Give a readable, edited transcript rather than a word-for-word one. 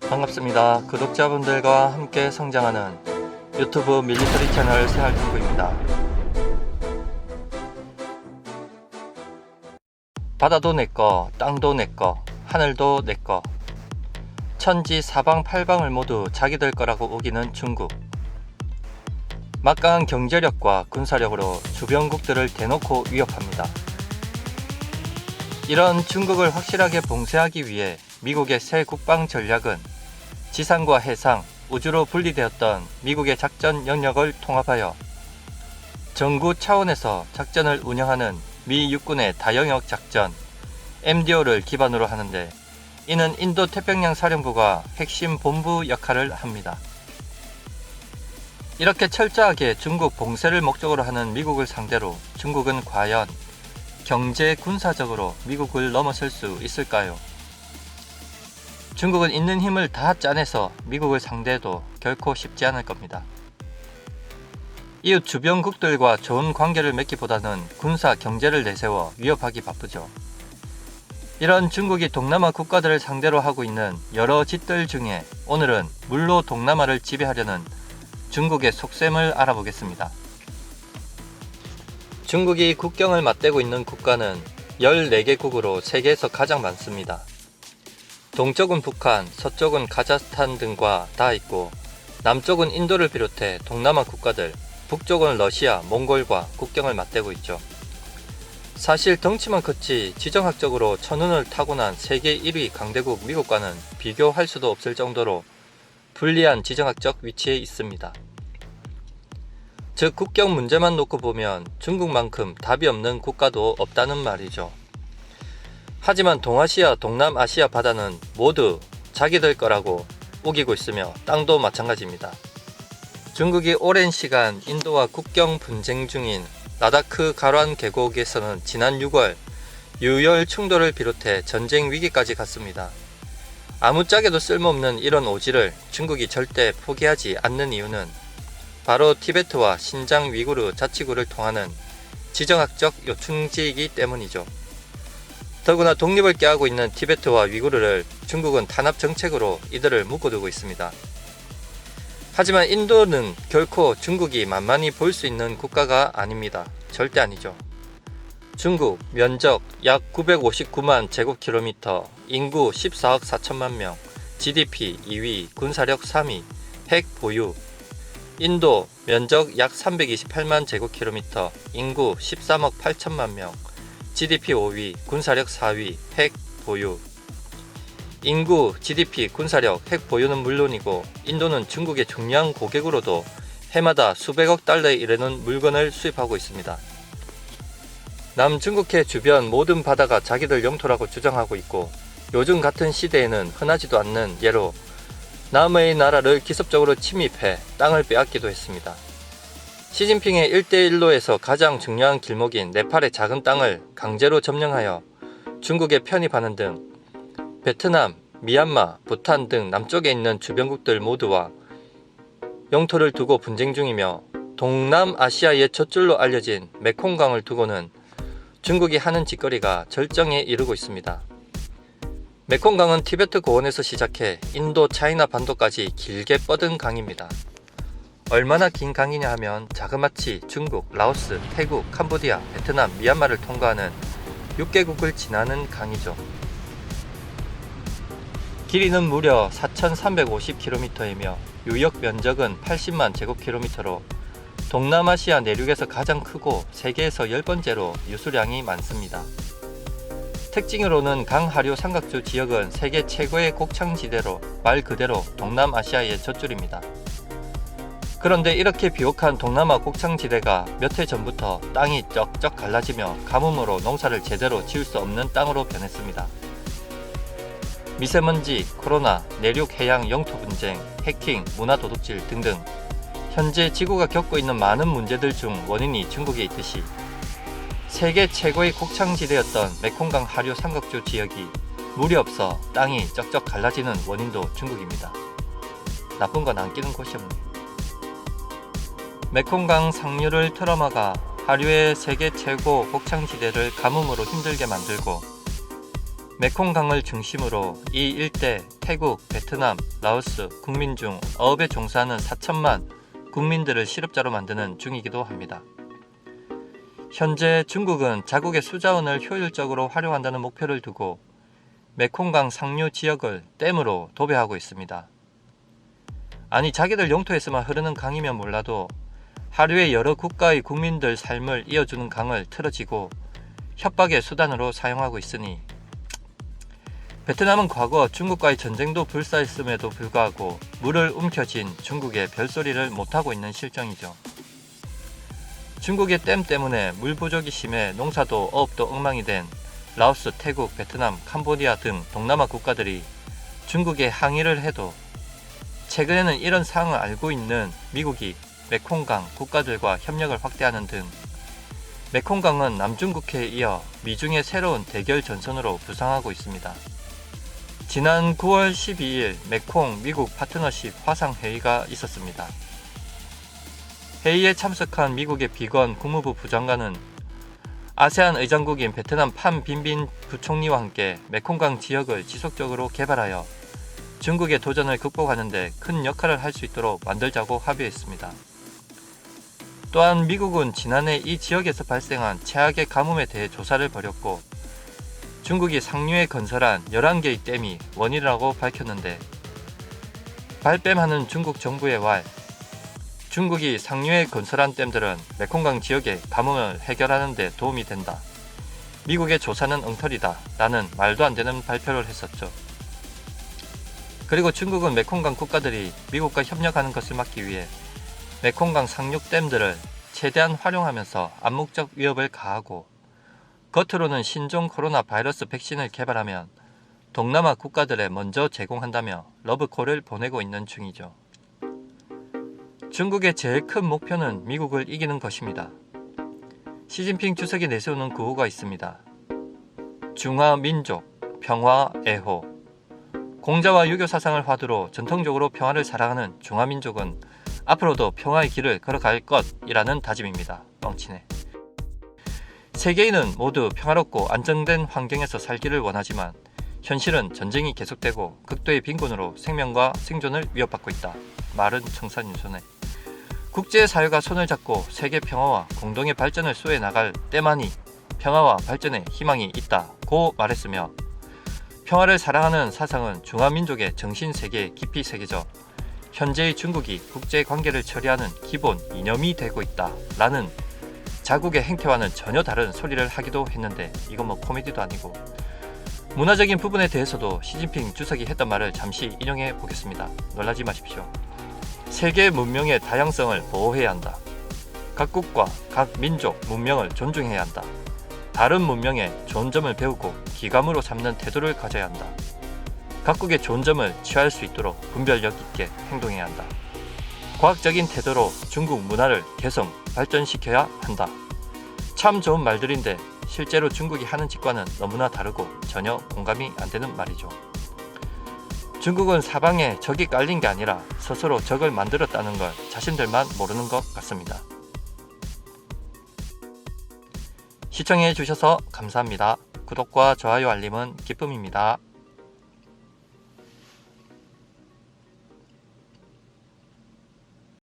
반갑습니다. 구독자분들과 함께 성장하는 유튜브 밀리터리 채널 새알통구입니다. 바다도 내꺼, 땅도 내꺼, 하늘도 내꺼. 천지 사방팔방을 모두 자기들 거라고 우기는 중국. 막강한 경제력과 군사력으로 주변국들을 대놓고 위협합니다. 이런 중국을 확실하게 봉쇄하기 위해 미국의 새 국방 전략은 지상과 해상, 우주로 분리되었던 미국의 작전 영역을 통합하여 정구 차원에서 작전을 운영하는 미 육군의 다영역 작전 MDO를 기반으로 하는데, 이는 인도태평양 사령부가 핵심 본부 역할을 합니다. 이렇게 철저하게 중국 봉쇄를 목적으로 하는 미국을 상대로 중국은 과연 경제 군사적으로 미국을 넘어설 수 있을까요? 중국은 있는 힘을 다 짜내서 미국을 상대해도 결코 쉽지 않을 겁니다. 이웃 주변국들과 좋은 관계를 맺기보다는 군사 경제를 내세워 위협하기 바쁘죠. 이런 중국이 동남아 국가들을 상대로 하고 있는 여러 짓들 중에 오늘은 물로 동남아를 지배하려는 중국의 속셈을 알아보겠습니다. 중국이 국경을 맞대고 있는 국가는 14개국으로 세계에서 가장 많습니다. 동쪽은 북한, 서쪽은 카자흐스탄 등과 다 있고, 남쪽은 인도를 비롯해 동남아 국가들, 북쪽은 러시아, 몽골과 국경을 맞대고 있죠. 사실 덩치만 컸지 지정학적으로 천운을 타고난 세계 1위 강대국 미국과는 비교할 수도 없을 정도로 불리한 지정학적 위치에 있습니다. 즉, 국경 문제만 놓고 보면 중국만큼 답이 없는 국가도 없다는 말이죠. 하지만 동아시아, 동남아시아 바다는 모두 자기들 거라고 우기고 있으며 땅도 마찬가지입니다. 중국이 오랜 시간 인도와 국경 분쟁 중인 라다크 가란 계곡에서는 지난 6월 유혈 충돌을 비롯해 전쟁 위기까지 갔습니다. 아무짝에도 쓸모없는 이런 오지를 중국이 절대 포기하지 않는 이유는 바로 티베트와 신장 위구르 자치구를 통하는 지정학적 요충지이기 때문이죠. 더구나 독립을 깨하고 있는 티베트와 위구르를 중국은 탄압 정책으로 이들을 묶어두고 있습니다. 하지만 인도는 결코 중국이 만만히 볼 수 있는 국가가 아닙니다. 절대 아니죠. 중국 면적 약 959만 제곱킬로미터, 인구 14억 4천만 명, GDP 2위, 군사력 3위, 핵 보유. 인도 면적 약 328만 제곱킬로미터, 인구 13억 8천만 명, GDP 5위, 군사력 4위, 핵 보유. 인구, GDP, 군사력, 핵 보유는 물론이고 인도는 중국의 중요한 고객으로도 해마다 수백억 달러에 이르는 물건을 수입하고 있습니다. 남중국해 주변 모든 바다가 자기들 영토라고 주장하고 있고, 요즘 같은 시대에는 흔하지도 않는 예로 남의 나라를 기습적으로 침입해 땅을 빼앗기도 했습니다. 시진핑의 1대1로에서 가장 중요한 길목인 네팔의 작은 땅을 강제로 점령하여 중국에 편입하는 등 베트남, 미얀마, 부탄 등 남쪽에 있는 주변국들 모두와 영토를 두고 분쟁 중이며, 동남아시아의 젖줄로 알려진 메콩강을 두고는 중국이 하는 짓거리가 절정에 이르고 있습니다. 메콩강은 티베트 고원에서 시작해 인도 차이나 반도까지 길게 뻗은 강입니다. 얼마나 긴 강이냐 하면 자그마치 중국, 라오스, 태국, 캄보디아, 베트남, 미얀마를 통과하는 6개국을 지나는 강이죠. 길이는 무려 4,350km이며 유역 면적은 80만 제곱킬로미터로 동남아시아 내륙에서 가장 크고 세계에서 10번째로 유수량이 많습니다. 특징으로는 강 하류 삼각주 지역은 세계 최고의 곡창지대로 말 그대로 동남아시아의 젖줄입니다. 그런데 이렇게 비옥한 동남아 곡창지대가 몇 해 전부터 땅이 쩍쩍 갈라지며 가뭄으로 농사를 제대로 지을 수 없는 땅으로 변했습니다. 미세먼지, 코로나, 내륙 해양 영토 분쟁, 해킹, 문화 도둑질 등등 현재 지구가 겪고 있는 많은 문제들 중 원인이 중국에 있듯이, 세계 최고의 곡창지대였던 메콩강 하류 삼각주 지역이 물이 없어 땅이 쩍쩍 갈라지는 원인도 중국입니다. 나쁜 건 안 끼는 곳이 없네요. 메콩강 상류를 틀어막아 하류의 세계 최고 곡창지대를 가뭄으로 힘들게 만들고, 메콩강을 중심으로 이 일대 태국, 베트남, 라오스 국민 중 어업에 종사하는 4천만 국민들을 실업자로 만드는 중이기도 합니다. 현재 중국은 자국의 수자원을 효율적으로 활용한다는 목표를 두고 메콩강 상류 지역을 댐으로 도배하고 있습니다. 아니, 자기들 영토에서만 흐르는 강이면 몰라도 하루에 여러 국가의 국민들 삶을 이어주는 강을 틀어지고 협박의 수단으로 사용하고 있으니, 베트남은 과거 중국과의 전쟁도 불사했음에도 불구하고 물을 움켜쥔 중국에 별소리를 못하고 있는 실정이죠. 중국의 댐 때문에 물 부족이 심해 농사도 어업도 엉망이 된 라오스, 태국, 베트남, 캄보디아 등 동남아 국가들이 중국에 항의를 해도 최근에는 이런 상황을 알고 있는 미국이 메콩강 국가들과 협력을 확대하는 등 메콩강은 남중국해에 이어 미중의 새로운 대결 전선으로 부상하고 있습니다. 지난 9월 12일 메콩 미국 파트너십 화상회의가 있었습니다. 회의에 참석한 미국의 비건 국무부 부장관은 아세안 의장국인 베트남 팜 빈빈 부총리와 함께 메콩강 지역을 지속적으로 개발하여 중국의 도전을 극복하는 데 큰 역할을 할 수 있도록 만들자고 합의했습니다. 또한 미국은 지난해 이 지역에서 발생한 최악의 가뭄에 대해 조사를 벌였고 중국이 상류에 건설한 11개의 댐이 원인이라고 밝혔는데, 발뺌하는 중국 정부의 말, 중국이 상류에 건설한 댐들은 메콩강 지역의 가뭄을 해결하는 데 도움이 된다, 미국의 조사는 엉터리다 라는 말도 안 되는 발표를 했었죠. 그리고 중국은 메콩강 국가들이 미국과 협력하는 것을 막기 위해 메콩강 상류 댐들을 최대한 활용하면서 암묵적 위협을 가하고 겉으로는 신종 코로나 바이러스 백신을 개발하면 동남아 국가들에 먼저 제공한다며 러브콜을 보내고 있는 중이죠. 중국의 제일 큰 목표는 미국을 이기는 것입니다. 시진핑 주석이 내세우는 구호가 있습니다. 중화민족, 평화애호. 공자와 유교 사상을 화두로 전통적으로 평화를 사랑하는 중화민족은 앞으로도 평화의 길을 걸어갈 것이라는 다짐입니다. 뻥치네. 세계인은 모두 평화롭고 안정된 환경에서 살기를 원하지만 현실은 전쟁이 계속되고 극도의 빈곤으로 생명과 생존을 위협받고 있다. 말은 청산유소네. 국제사회가 손을 잡고 세계 평화와 공동의 발전을 수호해 나갈 때만이 평화와 발전의 희망이 있다고 말했으며, 평화를 사랑하는 사상은 중화민족의 정신세계에 깊이 새겨져 현재의 중국이 국제관계를 처리하는 기본 이념이 되고 있다라는 자국의 행태와는 전혀 다른 소리를 하기도 했는데, 이건 뭐 코미디도 아니고. 문화적인 부분에 대해서도 시진핑 주석이 했던 말을 잠시 인용해 보겠습니다. 놀라지 마십시오. 세계 문명의 다양성을 보호해야 한다. 각국과 각 민족 문명을 존중해야 한다. 다른 문명의 좋은 점을 배우고 기감으로 삼는 태도를 가져야 한다. 각국의 좋은 점을 취할 수 있도록 분별력 있게 행동해야 한다. 과학적인 태도로 중국 문화를 개성, 발전시켜야 한다. 참 좋은 말들인데 실제로 중국이 하는 짓과는 너무나 다르고 전혀 공감이 안 되는 말이죠. 중국은 사방에 적이 깔린 게 아니라 스스로 적을 만들었다는 걸 자신들만 모르는 것 같습니다. 시청해 주셔서 감사합니다. 구독과 좋아요 알림은 기쁨입니다.